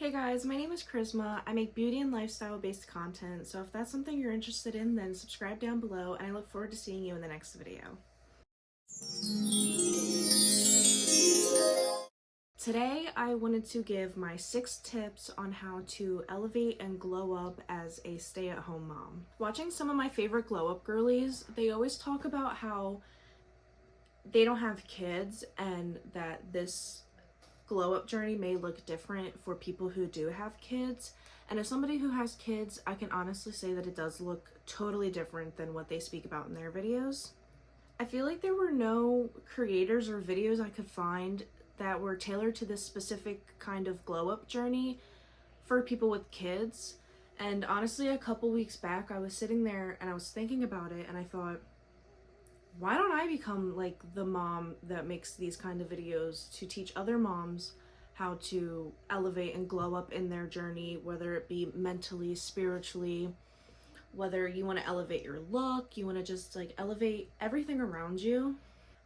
Hey guys, my name is Charisma. I make beauty and lifestyle based content, so if that's something you're interested in, then subscribe down below and I look forward to seeing you in the next video. Today, I wanted to give my 6 tips on how to elevate and glow up as a stay-at-home mom. Watching some of my favorite glow-up girlies, they always talk about how they don't have kids and that this glow up journey may look different for people who do have kids. And as somebody who has kids, I can honestly say that it does look totally different than what they speak about in their videos. I feel like there were no creators or videos I could find that were tailored to this specific kind of glow up journey for people with kids. And honestly, a couple weeks back, I was sitting there and I was thinking about it and I thought, why don't I become like the mom that makes these kind of videos to teach other moms how to elevate and glow up in their journey, whether it be mentally, spiritually, whether you want to elevate your look, you want to just like elevate everything around you.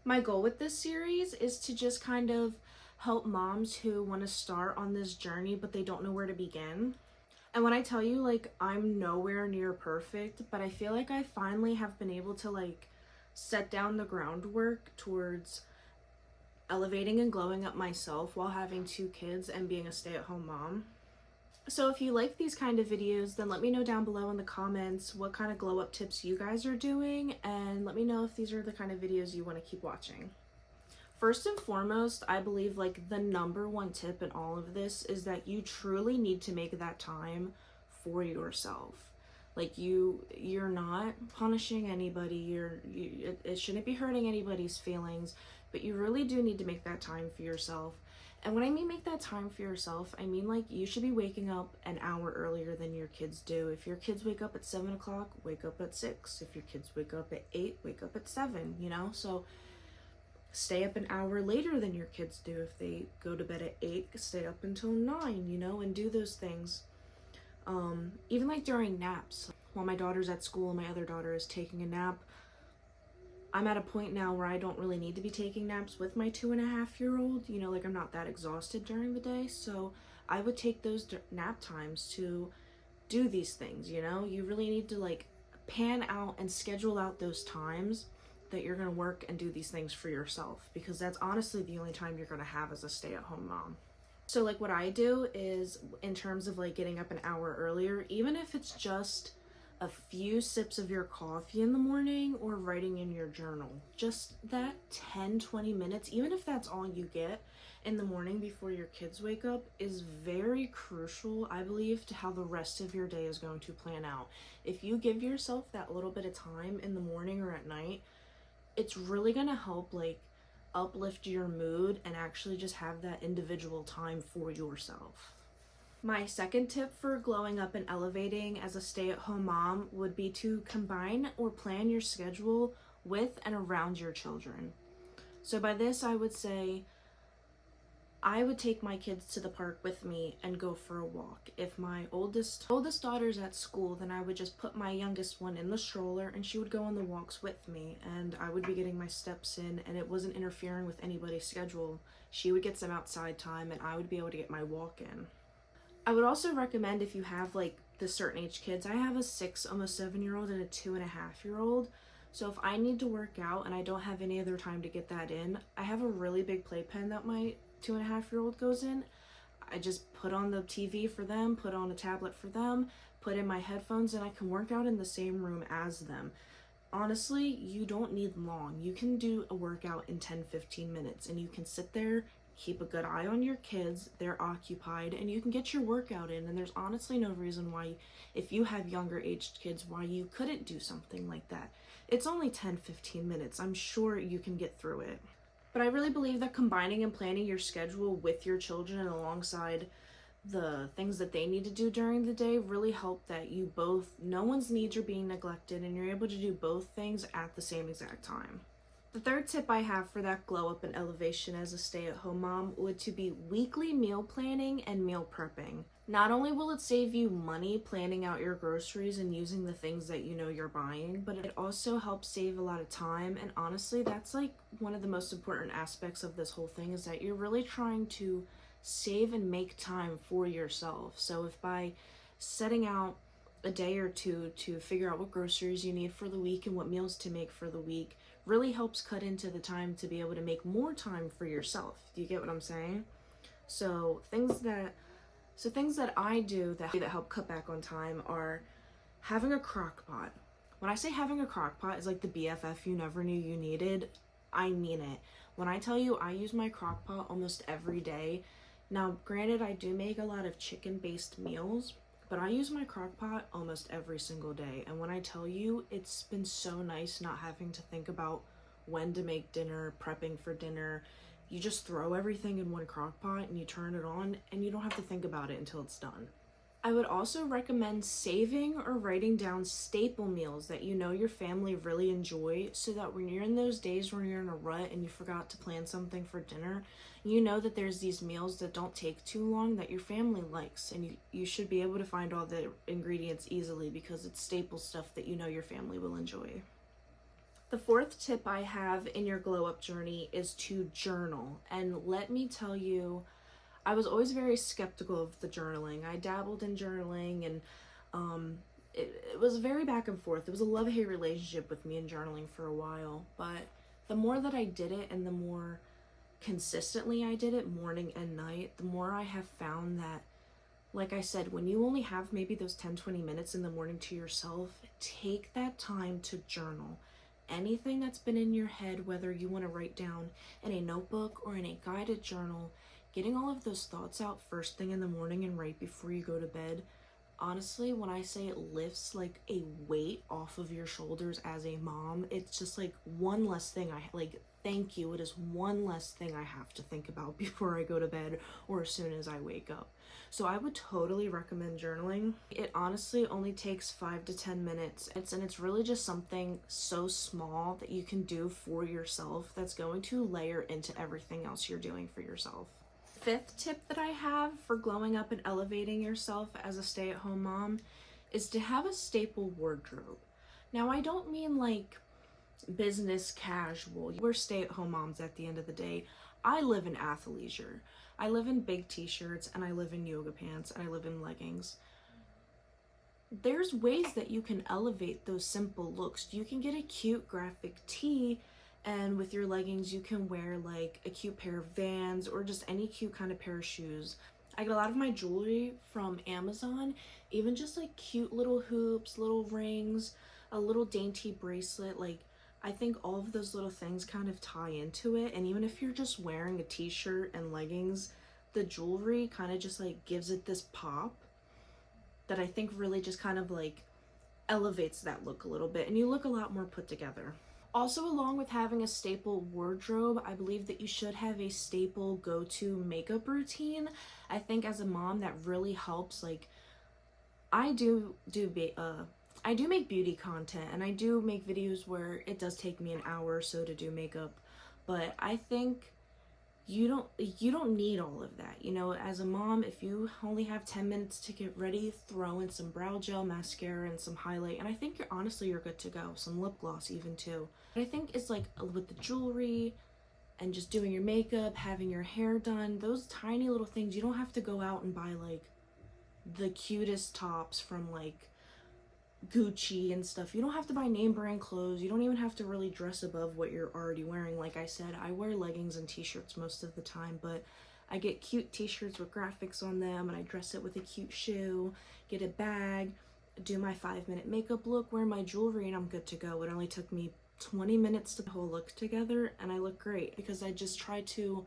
My goal with this series is to just kind of help moms who want to start on this journey but they don't know where to begin. And when I tell you, like, I'm nowhere near perfect, but I feel like I finally have been able to like set down the groundwork towards elevating and glowing up myself while having 2 kids and being a stay-at-home mom. So if you like these kind of videos, then let me know down below in the comments what kind of glow up tips you guys are doing, and let me know if these are the kind of videos you want to keep watching. First and foremost, I believe like the number one tip in all of this is that you truly need to make that time for yourself. Like you're not punishing anybody, it shouldn't be hurting anybody's feelings, but you really do need to make that time for yourself. And when I mean make that time for yourself, I mean like you should be waking up an hour earlier than your kids do. If your kids wake up at 7 o'clock, wake up at 6. If your kids wake up at 8, wake up at 7, you know? So stay up an hour later than your kids do. If they go to bed at 8, stay up until 9, you know, and do those things. Even like during naps, while my daughter's at school and my other daughter is taking a nap, I'm at a point now where I don't really need to be taking naps with my 2.5-year-old, you know, like I'm not that exhausted during the day. So I would take those nap times to do these things, you know? You really need to like pan out and schedule out those times that you're going to work and do these things for yourself, because that's honestly the only time you're going to have as a stay-at-home mom. So like what I do is, in terms of like getting up an hour earlier, even if it's just a few sips of your coffee in the morning or writing in your journal, just that 10-20 minutes, even if that's all you get in the morning before your kids wake up, is very crucial, I believe, to how the rest of your day is going to plan out. If you give yourself that little bit of time in the morning or at night, it's really gonna help like uplift your mood and actually just have that individual time for yourself. My second tip for glowing up and elevating as a stay-at-home mom would be to combine or plan your schedule with and around your children. So by this, I would say I would take my kids to the park with me and go for a walk. If my oldest daughter's at school, then I would just put my youngest one in the stroller and she would go on the walks with me, and I would be getting my steps in and it wasn't interfering with anybody's schedule. She would get some outside time and I would be able to get my walk in. I would also recommend, if you have like the certain age kids, I have a 6, almost 7-year-old and a 2.5-year-old. So if I need to work out and I don't have any other time to get that in, I have a really big playpen that my 2.5-year-old goes in. I just put on the TV for them, put on a tablet for them, put in my headphones, and I can work out in the same room as them. Honestly, you don't need long. You can do a workout in 10-15 minutes and you can sit there, keep a good eye on your kids, they're occupied, and you can get your workout in. And there's honestly no reason why, if you have younger aged kids, why you couldn't do something like that. It's only 10-15 minutes. I'm sure you can get through it. But I really believe that combining and planning your schedule with your children and alongside the things that they need to do during the day really help that you both, no one's needs are being neglected and you're able to do both things at the same exact time. The third tip I have for that glow up and elevation as a stay-at-home mom would to be weekly meal planning and meal prepping. Not only will it save you money planning out your groceries and using the things that you know you're buying, but it also helps save a lot of time. And honestly, that's like one of the most important aspects of this whole thing, is that you're really trying to save and make time for yourself. So if by setting out a day or two to figure out what groceries you need for the week and what meals to make for the week, really helps cut into the time to be able to make more time for yourself. Do you get what I'm saying? So things that I do that help cut back on time are having a crock pot. When I say having a crock pot is like the BFF you never knew you needed, I mean it. When I tell you I use my crock pot almost every day, now granted I do make a lot of chicken-based meals, but I use my crock pot almost every single day. And when I tell you, it's been so nice not having to think about when to make dinner, prepping for dinner. You just throw everything in one crock pot and you turn it on and you don't have to think about it until it's done. I would also recommend saving or writing down staple meals that you know your family really enjoy, so that when you're in those days when you're in a rut and you forgot to plan something for dinner, you know that there's these meals that don't take too long that your family likes, and you should be able to find all the ingredients easily because it's staple stuff that you know your family will enjoy. The fourth tip I have in your glow up journey is to journal. And let me tell you, I was always very skeptical of the journaling. I dabbled in journaling, and it was very back and forth. It was a love-hate relationship with me and journaling for a while. But the more that I did it and the more consistently I did it morning and night, the more I have found that, like I said, when you only have maybe those 10-20 minutes in the morning to yourself, take that time to journal. Anything that's been in your head, whether you want to write down in a notebook or in a guided journal, getting all of those thoughts out first thing in the morning and right before you go to bed, honestly, when I say it lifts like a weight off of your shoulders as a mom, it's just like one less thing thank you, it is one less thing I have to think about before I go to bed or as soon as I wake up. So I would totally recommend journaling. It honestly only takes 5 to 10 minutes. It's really just something so small that you can do for yourself that's going to layer into everything else you're doing for yourself. Fifth tip that I have for glowing up and elevating yourself as a stay-at-home mom is to have a staple wardrobe. Now, I don't mean like business casual. We're stay-at-home moms at the end of the day. I live in athleisure. I live in big t-shirts, and I live in yoga pants, and I live in leggings. There's ways that you can elevate those simple looks. You can get a cute graphic tee, and with your leggings you can wear like a cute pair of Vans or just any cute kind of pair of shoes. I get a lot of my jewelry from Amazon, even just like cute little hoops, little rings, a little dainty bracelet. Like, I think all of those little things kind of tie into it. And even if you're just wearing a t-shirt and leggings, the jewelry kind of just like gives it this pop that I think really just kind of like elevates that look a little bit, and you look a lot more put together. Also, along with having a staple wardrobe, I believe that you should have a staple go-to makeup routine. I think as a mom that really helps. Like, I do make beauty content, and I do make videos where it does take me an hour or so to do makeup, but I think you don't need all of that. You know, as a mom, if you only have 10 minutes to get ready, throw in some brow gel, mascara, and some highlight, and I think you're good to go. Some lip gloss even too. But I think it's like with the jewelry and just doing your makeup, having your hair done, those tiny little things, you don't have to go out and buy like the cutest tops from like Gucci and stuff. You don't have to buy name brand clothes. You don't even have to really dress above what you're already wearing. Like I said, I wear leggings and t-shirts most of the time, but I get cute t-shirts with graphics on them, and I dress it with a cute shoe, get a bag, do my 5-minute makeup look, wear my jewelry, and I'm good to go. It only took me 20 minutes to put the whole look together, and I look great because I just try to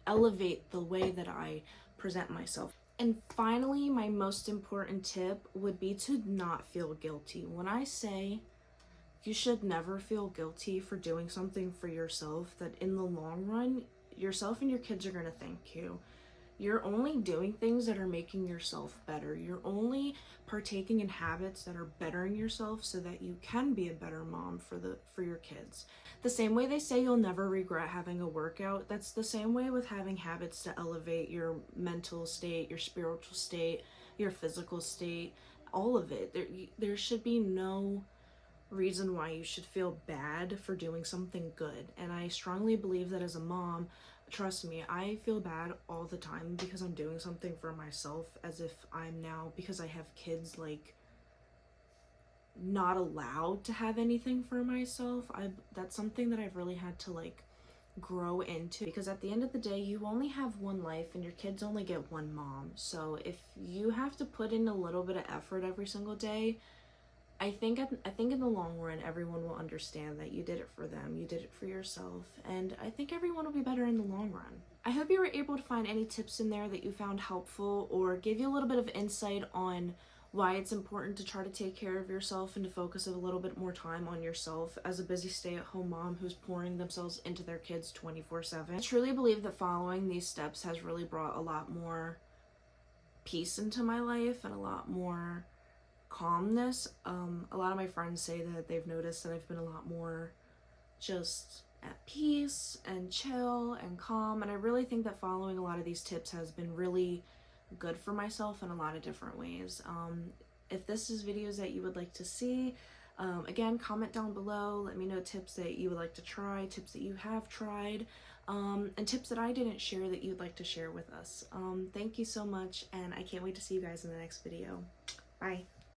elevate the way that I present myself. And finally, my most important tip would be to not feel guilty. When I say you should never feel guilty for doing something for yourself, that in the long run, yourself and your kids are going to thank you. You're only doing things that are making yourself better. You're only partaking in habits that are bettering yourself so that you can be a better mom for your kids. The same way they say you'll never regret having a workout, that's the same way with having habits to elevate your mental state, your spiritual state, your physical state, all of it. There should be no reason why you should feel bad for doing something good. And I strongly believe that as a mom, trust me, I feel bad all the time because I'm doing something for myself, as if I'm now, because I have kids, like, not allowed to have anything for myself. That's something that I've really had to, like, grow into, because at the end of the day, you only have one life and your kids only get one mom. So if you have to put in a little bit of effort every single day, I think in the long run, everyone will understand that you did it for them, you did it for yourself, and I think everyone will be better in the long run. I hope you were able to find any tips in there that you found helpful, or give you a little bit of insight on why it's important to try to take care of yourself and to focus a little bit more time on yourself as a busy stay-at-home mom who's pouring themselves into their kids 24/7. I truly believe that following these steps has really brought a lot more peace into my life and a lot more calmness. A lot of my friends say that they've noticed that I've been a lot more just at peace and chill and calm, and I really think that following a lot of these tips has been really good for myself in a lot of different ways. If this is videos that you would like to see, again, comment down below, let me know tips that you would like to try, tips that you have tried, and tips that I didn't share that you'd like to share with us. Thank you so much, and I can't wait to see you guys in the next video. Bye.